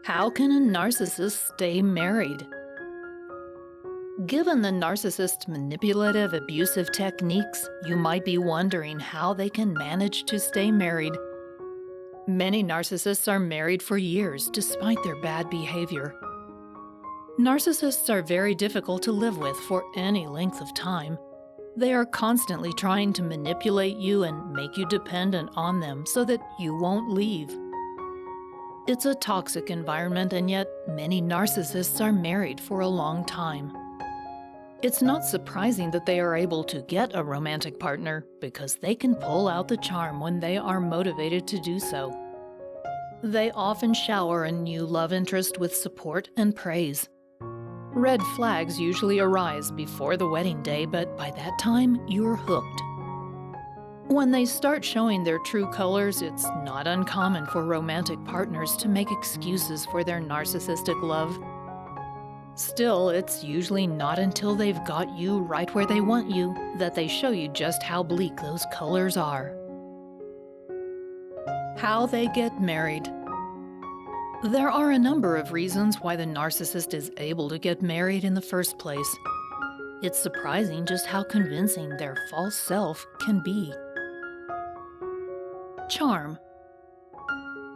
How can a narcissist stay married? Given the narcissist's manipulative, abusive techniques, you might be wondering how they can manage to stay married. Many narcissists are married for years despite their bad behavior. Narcissists are very difficult to live with for any length of time. They are constantly trying to manipulate you and make you dependent on them so that you won't leave. It's a toxic environment, and yet many narcissists are married for a long time. It's not surprising that they are able to get a romantic partner because they can pull out the charm when they are motivated to do so. They often shower a new love interest with support and praise. Red flags usually arise before the wedding day, but by that time, you're hooked. When they start showing their true colors, it's not uncommon for romantic partners to make excuses for their narcissistic love. Still, it's usually not until they've got you right where they want you that they show you just how bleak those colors are. How they get married. There are a number of reasons why the narcissist is able to get married in the first place. It's surprising just how convincing their false self can be. Charm.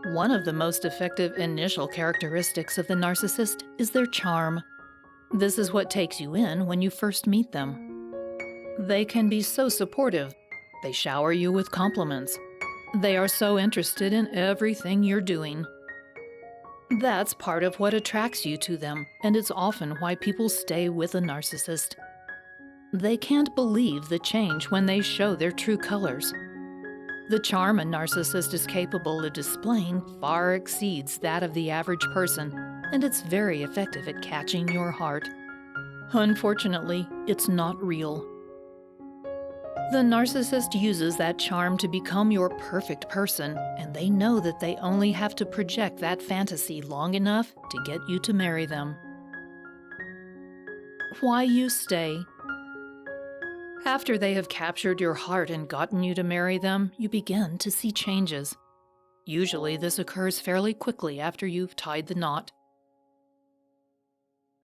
One of the most effective initial characteristics of the narcissist is their charm. This is what takes you in when you first meet them. They can be so supportive. They shower you with compliments. They are so interested in everything you're doing. That's part of what attracts you to them, and it's often why people stay with a narcissist. They can't believe the change when they show their true colors. The charm a narcissist is capable of displaying far exceeds that of the average person, and it's very effective at catching your heart. Unfortunately, it's not real. The narcissist uses that charm to become your perfect person, and they know that they only have to project that fantasy long enough to get you to marry them. Why you stay. After they have captured your heart and gotten you to marry them, you begin to see changes. Usually this occurs fairly quickly after you've tied the knot.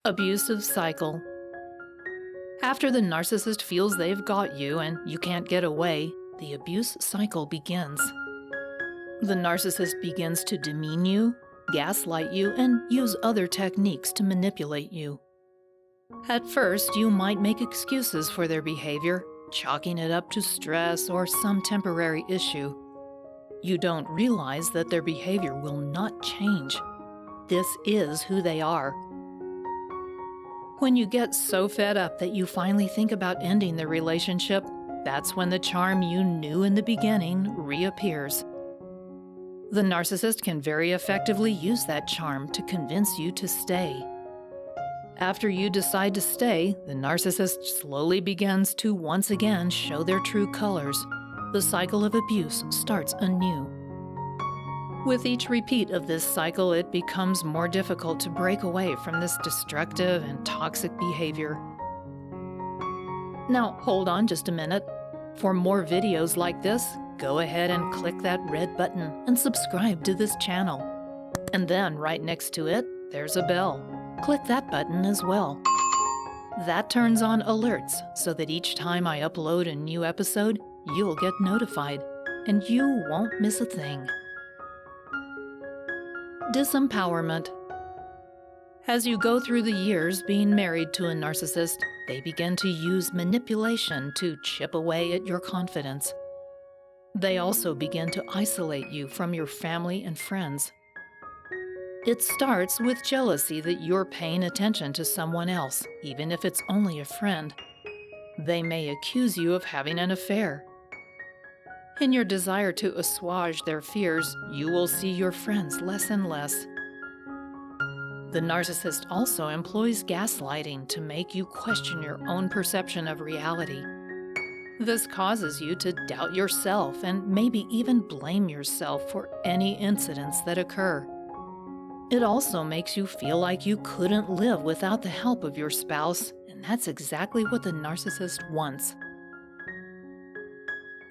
Abusive cycle. After the narcissist feels they've got you and you can't get away, the abuse cycle begins. The narcissist begins to demean you, gaslight you, and use other techniques to manipulate you. At first, you might make excuses for their behavior, chalking it up to stress or some temporary issue. You don't realize that their behavior will not change. This is who they are. When you get so fed up that you finally think about ending the relationship, that's when the charm you knew in the beginning reappears. The narcissist can very effectively use that charm to convince you to stay. After you decide to stay, the narcissist slowly begins to once again show their true colors. The cycle of abuse starts anew. With each repeat of this cycle, it becomes more difficult to break away from this destructive and toxic behavior. Now, hold on just a minute. For more videos like this, go ahead and click that red button and subscribe to this channel. And then, right next to it, there's a bell. Click that button as well. That turns on alerts so that each time I upload a new episode, you'll get notified, and you won't miss a thing. Disempowerment. As you go through the years being married to a narcissist, they begin to use manipulation to chip away at your confidence. They also begin to isolate you from your family and friends. It starts with jealousy that you're paying attention to someone else, even if it's only a friend. They may accuse you of having an affair. In your desire to assuage their fears, you will see your friends less and less. The narcissist also employs gaslighting to make you question your own perception of reality. This causes you to doubt yourself and maybe even blame yourself for any incidents that occur. It also makes you feel like you couldn't live without the help of your spouse, and that's exactly what the narcissist wants.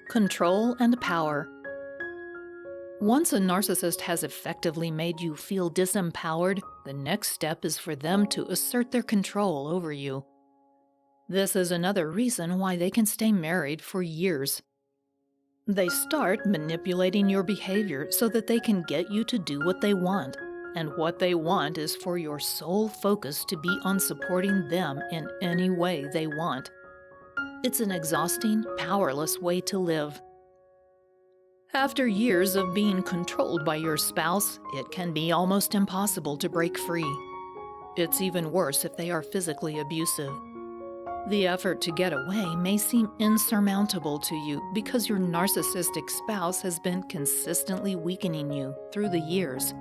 Control and power. Once a narcissist has effectively made you feel disempowered, the next step is for them to assert their control over you. This is another reason why they can stay married for years. They start manipulating your behavior so that they can get you to do what they want, and what they want is for your sole focus to be on supporting them in any way they want. It's an exhausting, powerless way to live. After years of being controlled by your spouse, it can be almost impossible to break free. It's even worse if they are physically abusive. The effort to get away may seem insurmountable to you because your narcissistic spouse has been consistently weakening you through the years.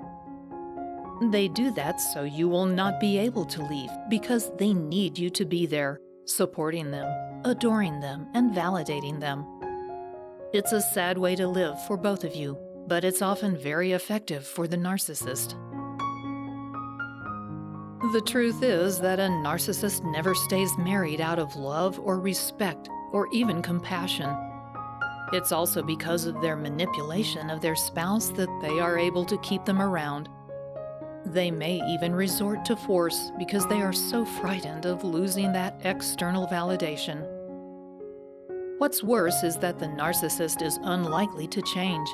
They do that so you will not be able to leave because they need you to be there, supporting them, adoring them, and validating them. It's a sad way to live for both of you, but it's often very effective for the narcissist. The truth is that a narcissist never stays married out of love or respect or even compassion. It's also because of their manipulation of their spouse that they are able to keep them around. They may even resort to force because they are so frightened of losing that external validation. What's worse is that the narcissist is unlikely to change.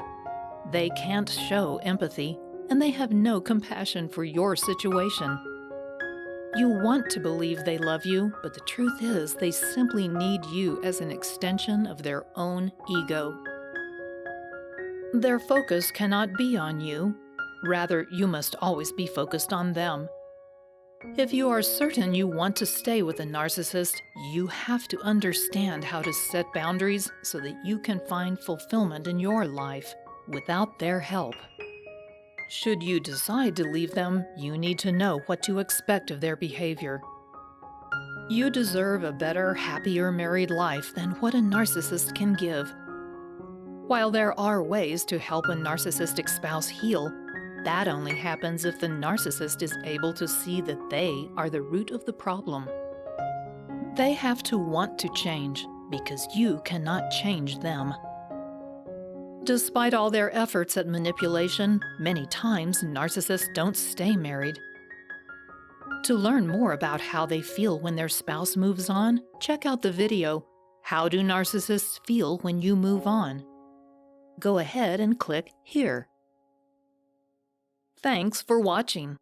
They can't show empathy, and they have no compassion for your situation. You want to believe they love you, but the truth is they simply need you as an extension of their own ego. Their focus cannot be on you. Rather, you must always be focused on them. If you are certain you want to stay with a narcissist, you have to understand how to set boundaries so that you can find fulfillment in your life without their help. Should you decide to leave them, you need to know what to expect of their behavior. You deserve a better, happier married life than what a narcissist can give. While there are ways to help a narcissistic spouse heal, that only happens if the narcissist is able to see that they are the root of the problem. They have to want to change because you cannot change them. Despite all their efforts at manipulation, many times narcissists don't stay married. To learn more about how they feel when their spouse moves on, check out the video, How Do Narcissists Feel When You Move On? Go ahead and click here. Thanks for watching.